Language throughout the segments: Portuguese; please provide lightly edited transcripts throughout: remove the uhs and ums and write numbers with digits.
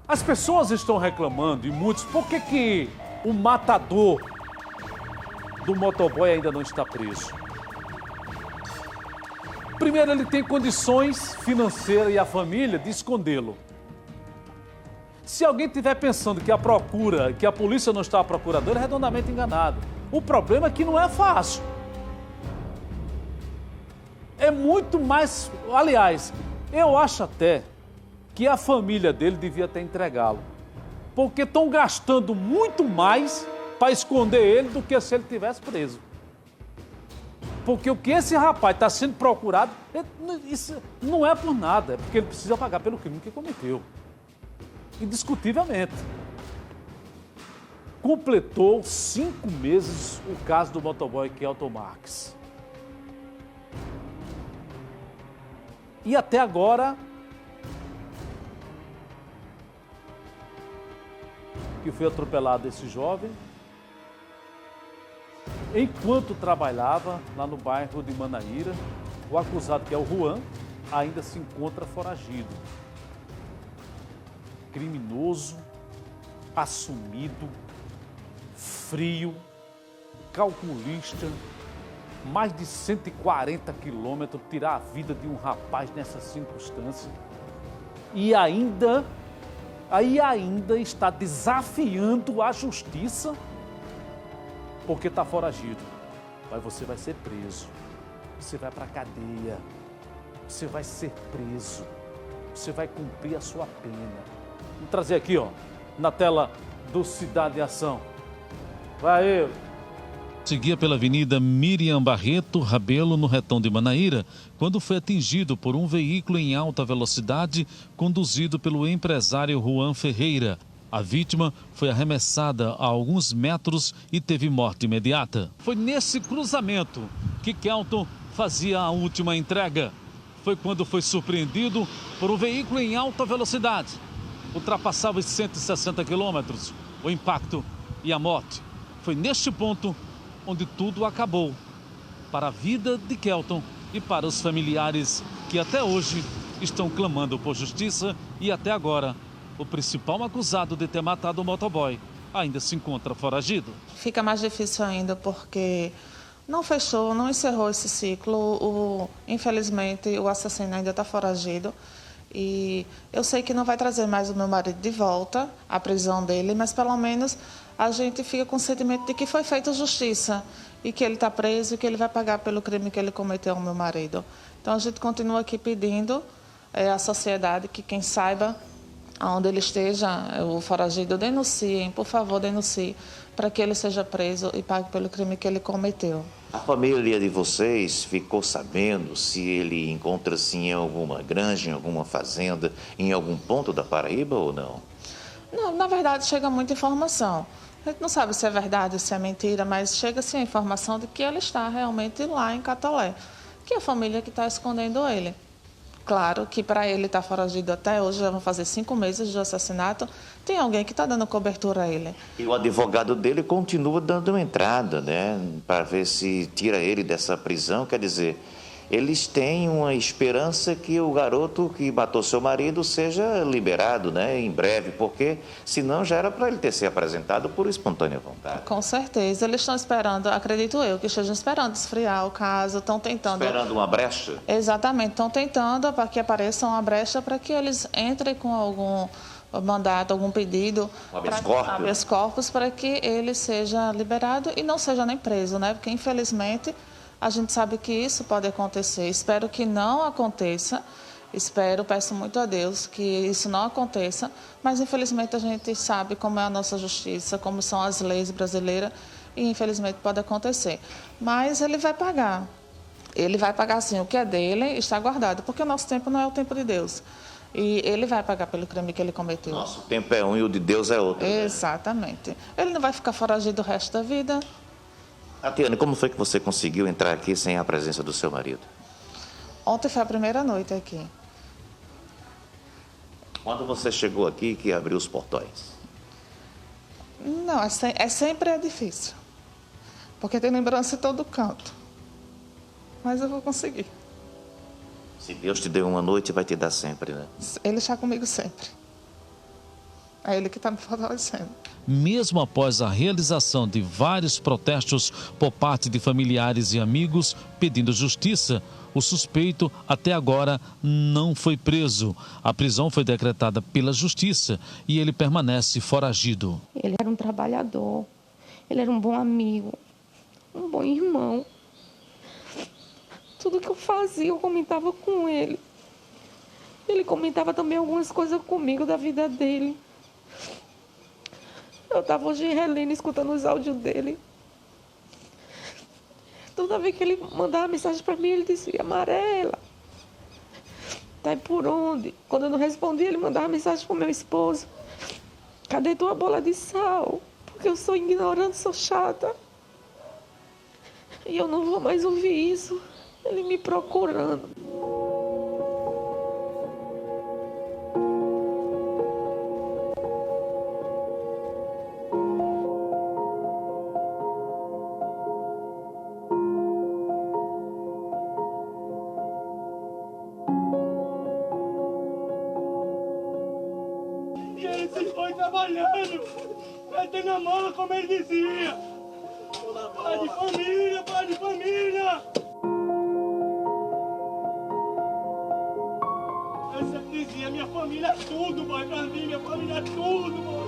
As pessoas estão reclamando, e muitos, por que o matador do motoboy ainda não está preso? Primeiro, ele tem condições financeiras e a família de escondê-lo. Se alguém estiver pensando que a polícia não está à procura dele, é redondamente enganado. O problema é que não é fácil. É muito mais... Aliás, eu acho até que a família dele devia até entregá-lo. Porque estão gastando muito mais para esconder ele do que se ele tivesse preso. Porque o que esse rapaz está sendo procurado, isso não é por nada, é porque ele precisa pagar pelo crime que cometeu. Indiscutivelmente. Completou 5 meses o caso do motoboy Kelton Marques. E até agora, que foi atropelado esse jovem, enquanto trabalhava lá no bairro de Manaíra, o acusado, que é o Juan, ainda se encontra foragido. Criminoso, assumido, frio, calculista, mais de 140 quilômetros, tirar a vida de um rapaz nessa circunstância. E ainda está desafiando a justiça porque está foragido. Mas você vai ser preso, você vai para a cadeia, você vai ser preso, você vai cumprir a sua pena. Vou trazer aqui, ó, na tela do Cidade em Ação. Vai eu. Seguia pela Avenida Miriam Barreto Rabelo, no Retão de Manaíra, quando foi atingido por um veículo em alta velocidade conduzido pelo empresário Juan Ferreira. A vítima foi arremessada a alguns metros e teve morte imediata. Foi nesse cruzamento que Kelton fazia a última entrega. Foi quando foi surpreendido por um veículo em alta velocidade. Ultrapassava os 160 quilômetros. O impacto e a morte. Foi neste ponto onde tudo acabou. Para a vida de Kelton e para os familiares que até hoje estão clamando por justiça e até agora o principal acusado de ter matado o motoboy ainda se encontra foragido. Fica mais difícil ainda porque não fechou, não encerrou esse ciclo. Infelizmente, o assassino ainda está foragido. E eu sei que não vai trazer mais o meu marido de volta à prisão dele, mas pelo menos a gente fica com o sentimento de que foi feita justiça e que ele está preso e que ele vai pagar pelo crime que ele cometeu ao meu marido. Então a gente continua aqui pedindo à sociedade que quem saiba aonde ele esteja, o foragido, denunciem, por favor, denuncie, para que ele seja preso e pague pelo crime que ele cometeu. A família de vocês ficou sabendo se ele encontra-se em alguma granja, em alguma fazenda, em algum ponto da Paraíba ou não? Não, na verdade, chega muita informação. A gente não sabe se é verdade ou se é mentira, mas chega-se a informação de que ele está realmente lá em Catolé, que é a família que está escondendo ele. Claro que para ele estar foragido até hoje, já vão fazer 5 meses de assassinato, tem alguém que está dando cobertura a ele. E o advogado dele continua dando uma entrada, né, para ver se tira ele dessa prisão. Quer dizer, eles têm uma esperança que o garoto que matou seu marido seja liberado, né, em breve, porque senão já era para ele ter se apresentado por espontânea vontade. Com certeza, eles estão esperando, acredito eu, que estejam esperando esfriar o caso, estão tentando... Esperando uma brecha? Exatamente, estão tentando para que apareça uma brecha para que eles entrem com algum mandato, algum pedido, habeas corpus, para que ele seja liberado e não seja nem preso, né? Porque infelizmente a gente sabe que isso pode acontecer. Espero que não aconteça. Peço muito a Deus que isso não aconteça, mas infelizmente a gente sabe como é a nossa justiça, como são as leis brasileiras e infelizmente pode acontecer. Mas ele vai pagar. Ele vai pagar sim, o que é dele está guardado, porque o nosso tempo não é o tempo de Deus. E ele vai pagar pelo crime que ele cometeu. Nosso tempo é um e o de Deus é outro. Exatamente. Né? Ele não vai ficar foragido o resto da vida. Tatiana, como foi que você conseguiu entrar aqui sem a presença do seu marido? Ontem foi a primeira noite aqui. Quando você chegou aqui, que abriu os portões? Não, sempre difícil. Porque tem lembrança em todo canto. Mas eu vou conseguir. Se Deus te deu uma noite, vai te dar sempre, né? Ele está comigo sempre. É ele que está me fortalecendo. Mesmo após a realização de vários protestos por parte de familiares e amigos pedindo justiça, o suspeito até agora não foi preso. A prisão foi decretada pela justiça e ele permanece foragido. Ele era um trabalhador, ele era um bom amigo, um bom irmão. Tudo que eu fazia, eu comentava com ele. Ele comentava também algumas coisas comigo da vida dele. Eu estava hoje relendo, escutando os áudios dele. Toda vez que ele mandava mensagem para mim, ele dizia: Amarela, tá aí por onde? Quando eu não respondia, ele mandava mensagem para o meu esposo: cadê tua bola de sal? Porque eu sou ignorante, sou chata. E eu não vou mais ouvir isso. Ele me procurando. Foi trabalhando, metendo a mão, como ele dizia. Pai de família, pai de família. Eu sempre dizia: minha família é tudo, pai, pra mim, minha família é tudo, pai.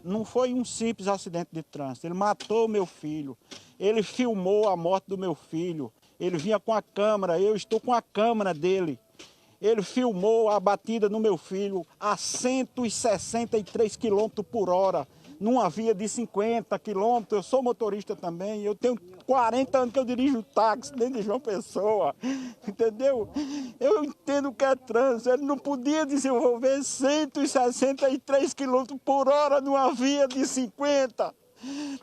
Não foi um simples acidente de trânsito, ele matou meu filho, ele filmou a morte do meu filho. Ele vinha com a câmera, eu estou com a câmera dele. Ele filmou a batida no meu filho a 163 km por hora, numa via de 50 km. Eu sou motorista também, eu tenho 40 anos que eu dirijo táxi dentro de João Pessoa, entendeu? Eu entendo o que é trânsito, ele não podia desenvolver 163 km por hora numa via de 50.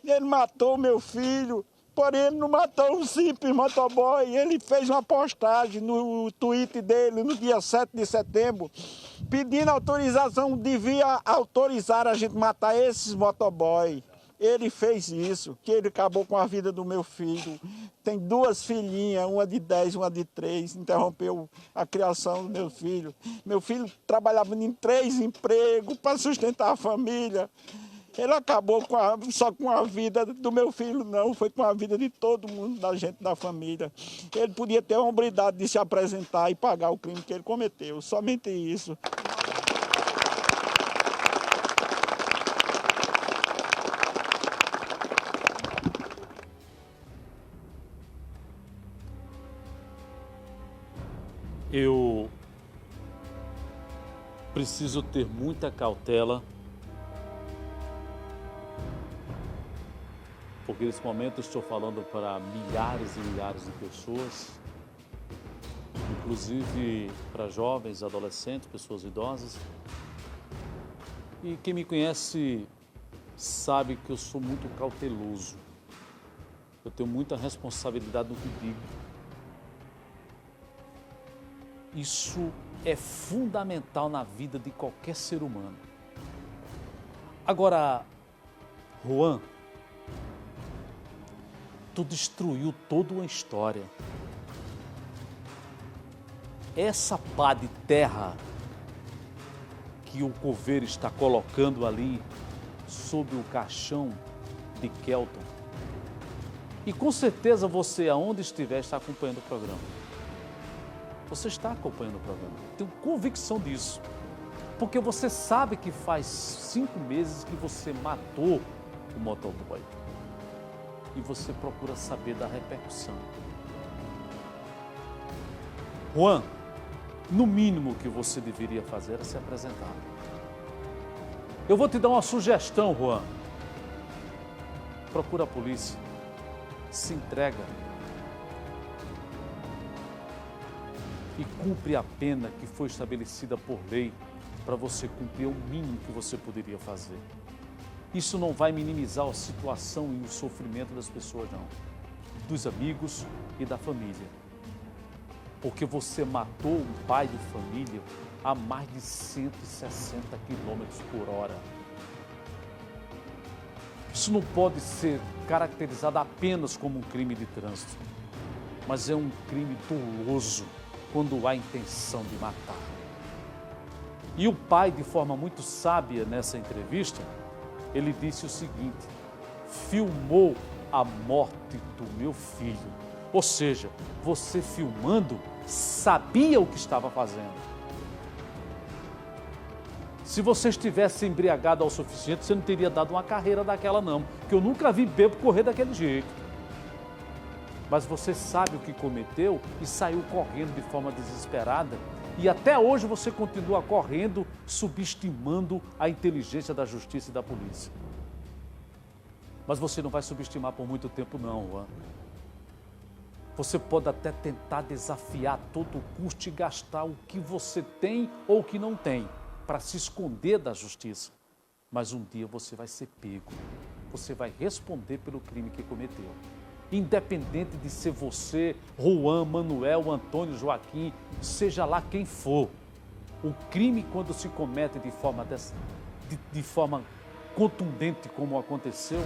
Ele matou meu filho. Porém, ele não matou um simples motoboy, ele fez uma postagem no Twitter dele no dia 7 de setembro, pedindo autorização, devia autorizar a gente matar esses motoboy. Ele fez isso, que ele acabou com a vida do meu filho. Tem 2 filhinhas, uma de 10, uma de 3, interrompeu a criação do meu filho. Meu filho trabalhava em 3 empregos para sustentar a família. Ele acabou só com a vida do meu filho, não, foi com a vida de todo mundo, da gente, da família. Ele podia ter a hombridade de se apresentar e pagar o crime que ele cometeu, somente isso. Eu preciso ter muita cautela, porque nesse momento eu estou falando para milhares e milhares de pessoas, inclusive para jovens, adolescentes, pessoas idosas. E quem me conhece sabe que eu sou muito cauteloso. Eu tenho muita responsabilidade no que digo. Isso é fundamental na vida de qualquer ser humano. Agora, Juan, tu destruiu toda uma história. Essa pá de terra que o coveiro está colocando ali sob o caixão de Kelton, e com certeza você, aonde estiver, está acompanhando o programa. Você está acompanhando o programa. Tenho convicção disso. Porque você sabe que faz 5 meses que você matou o motoboy. E você procura saber da repercussão. Juan, no mínimo o que você deveria fazer era se apresentar. Eu vou te dar uma sugestão, Juan. Procura a polícia. Se entrega. E cumpre a pena que foi estabelecida por lei para você cumprir o mínimo que você poderia fazer. Isso não vai minimizar a situação e o sofrimento das pessoas, não. Dos amigos e da família. Porque você matou um pai de família a mais de 160 km por hora. Isso não pode ser caracterizado apenas como um crime de trânsito, mas é um crime doloso quando há intenção de matar. E o pai, de forma muito sábia nessa entrevista, ele disse o seguinte: filmou a morte do meu filho. Ou seja, você filmando, sabia o que estava fazendo. Se você estivesse embriagado ao suficiente, você não teria dado uma carreira daquela não, porque eu nunca vi bêbado correr daquele jeito. Mas você sabe o que cometeu e saiu correndo de forma desesperada. E até hoje você continua correndo, subestimando a inteligência da justiça e da polícia. Mas você não vai subestimar por muito tempo não, Juan. Você pode até tentar desafiar a todo custo e gastar o que você tem ou o que não tem para se esconder da justiça. Mas um dia você vai ser pego. Você vai responder pelo crime que cometeu. Independente de ser você, Juan, Manuel, Antônio, Joaquim, seja lá quem for. O crime, quando se comete de forma contundente, como aconteceu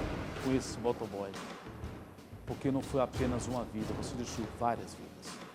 com esse motoboy, porque não foi apenas uma vida, você deixou várias vidas.